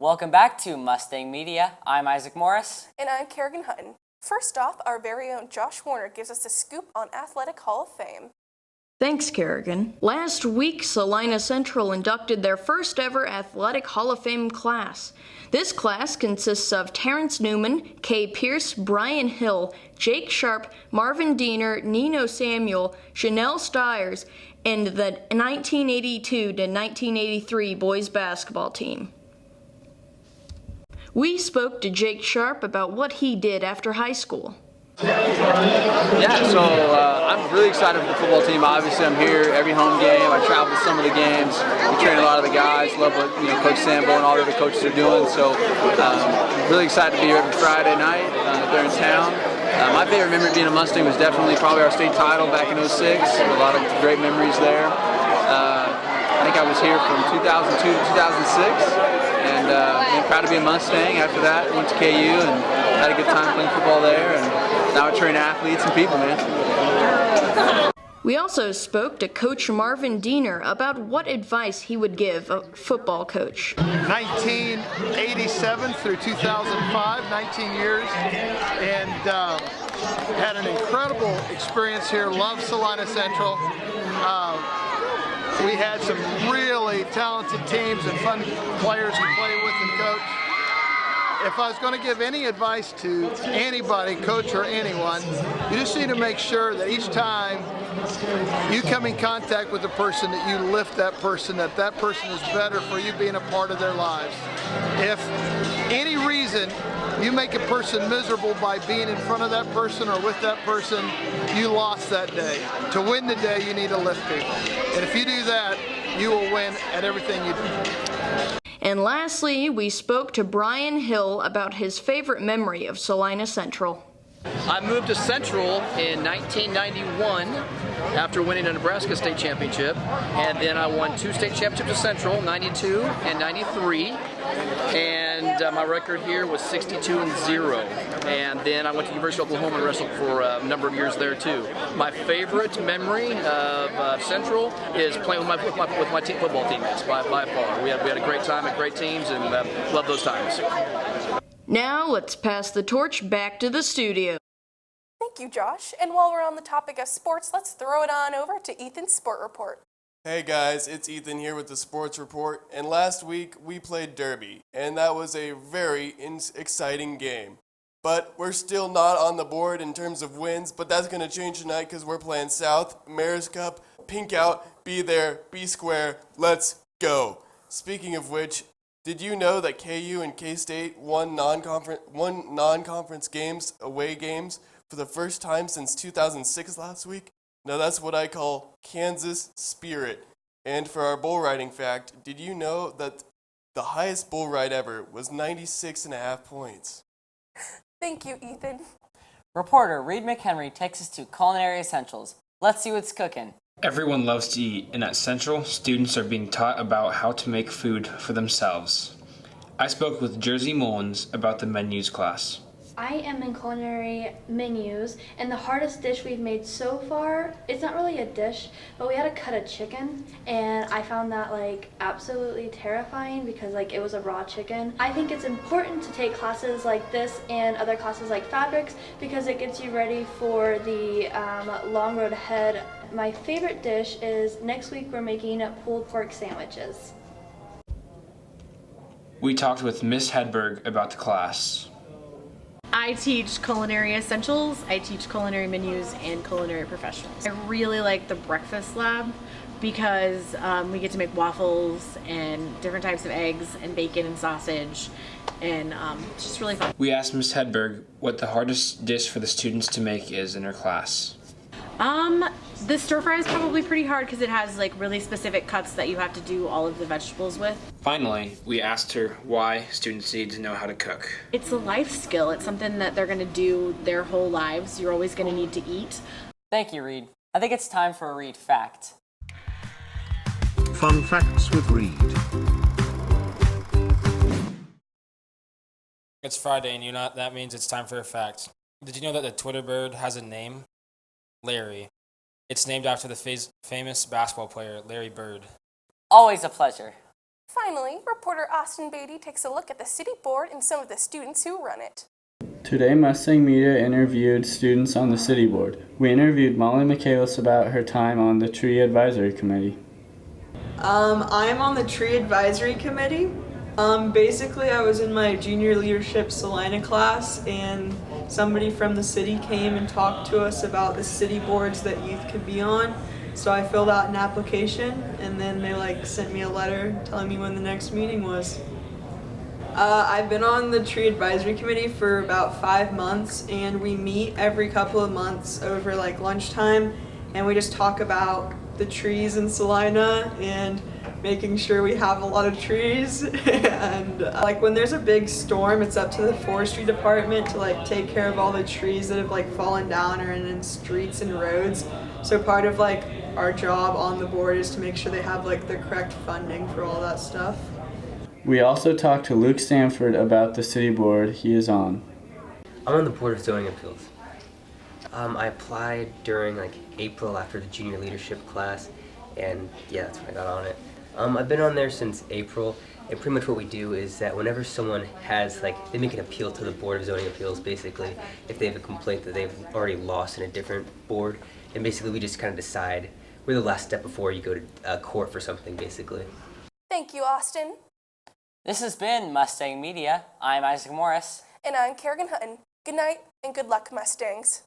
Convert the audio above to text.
Welcome back to Mustang Media. I'm Isaac Morris. And I'm Kerrigan Hutton. First off, our very own Josh Warner gives us a scoop on Athletic Hall of Fame. Thanks, Kerrigan. Last week, Salina Central inducted their first ever Athletic Hall of Fame class. This class consists of Terrence Newman, Kay Pierce, Brian Hill, Jake Sharp, Marvin Diener, Nino Samuel, Chanel Stiers, and the 1982 to 1983 boys basketball team. We spoke to Jake Sharp about what he did after high school. I'm really excited for the football team. Obviously, I'm here every home game. I travel to some of the games. We train a lot of the guys. Love what Coach Sambo and all the other coaches are doing. So, really excited to be here every Friday night if they're in town. My favorite memory being a Mustang was definitely probably our state title back in '06. A lot of great memories there. I think I was here from 2002 to 2006. And proud to be a Mustang. After that, went to KU and had a good time playing football there. And now I train athletes and people, man. We also spoke to Coach Marvin Diener about what advice he would give a football coach. 1987 through 2005, 19 years, and had an incredible experience here. Loved Salina Central. We had some really talented teams and fun players to play with and coach. If I was going to give any advice to anybody, coach or anyone, you just need to make sure that each time you come in contact with a person that you lift that person is better for you being a part of their lives. If any reason you make a person miserable by being in front of that person or with that person, you lost that day. To win the day, you need to lift people. And if you do that, you will win at everything you do. And lastly, we spoke to Brian Hill about his favorite memory of Salina Central. I moved to Central in 1991 after winning a Nebraska state championship, and then I won 2 state championships at Central, 92 and 93, and my record here was 62-0. And then I went to University of Oklahoma and wrestled for a number of years there too. My favorite memory of Central is playing with my team football teammates by far. We had a great time at great teams and love those times. Now let's pass the torch back to the studio. Thank you, Josh. And while we're on the topic of sports, let's throw it on over to Ethan's Sport Report. Hey guys, it's Ethan here with the Sports Report, and last week we played Derby, and that was a very exciting game. But we're still not on the board in terms of wins, but that's going to change tonight because we're playing South, Mayor's Cup, Pink Out, be there, be square, let's go. Speaking of which, did you know that KU and K-State won non-conference games, away games, for the first time since 2006 last week? Now that's what I call Kansas spirit. And for our bull riding fact, did you know that the highest bull ride ever was 96.5 points? Thank you, Ethan. Reporter Reed McHenry takes us to Culinary Essentials. Let's see what's cooking. Everyone loves to eat, and at Central, students are being taught about how to make food for themselves. I spoke with Jersey Mullins about the menus class. I am in culinary menus, and the hardest dish we've made so far, it's not really a dish, but we had to cut a chicken, and I found that absolutely terrifying because it was a raw chicken. I think it's important to take classes like this and other classes like fabrics because it gets you ready for the long road ahead. My favorite dish is next week we're making pulled pork sandwiches. We talked with Miss Hedberg about the class. I teach culinary essentials, I teach culinary menus, and culinary professionals. I really like the breakfast lab because we get to make waffles and different types of eggs and bacon and sausage, and it's just really fun. We asked Miss Hedberg what the hardest dish for the students to make is in her class. The stir fry is probably pretty hard because it has really specific cuts that you have to do all of the vegetables with. Finally, we asked her why students need to know how to cook. It's a life skill. It's something that they're going to do their whole lives. You're always going to need to eat. Thank you, Reed. I think it's time for a Reed fact. Fun facts with Reed. It's Friday, and that means it's time for a fact. Did you know that the Twitter bird has a name? Larry. It's named after the famous basketball player, Larry Bird. Always a pleasure. Finally, reporter Austin Beatty takes a look at the city board and some of the students who run it. Today, Mustang Media interviewed students on the city board. We interviewed Molly Michaelis about her time on the Tree Advisory Committee. I'm on the Tree Advisory Committee. Basically, I was in my junior leadership Salina class, and somebody from the city came and talked to us about the city boards that youth could be on. So I filled out an application, and then they sent me a letter telling me when the next meeting was. I've been on the Tree Advisory Committee for about 5 months, and we meet every couple of months over lunchtime, and we just talk about the trees in Salina and making sure we have a lot of trees. And when there's a big storm, it's up to the forestry department to take care of all the trees that have fallen down or in streets and roads. So part of our job on the board is to make sure they have the correct funding for all that stuff. We also talked to Luke Stanford about the city board he is on. I'm on the Board of Zoning Appeals. I applied during April after the junior leadership class, and yeah, that's when I got on it. I've been on there since April, and pretty much what we do is that whenever someone has, they make an appeal to the Board of Zoning Appeals, basically, if they have a complaint that they've already lost in a different board, and basically we just kind of decide, we're the last step before you go to court for something, basically. Thank you, Austin. This has been Mustang Media. I'm Isaac Morris. And I'm Kerrigan Hutton. Good night and good luck, Mustangs.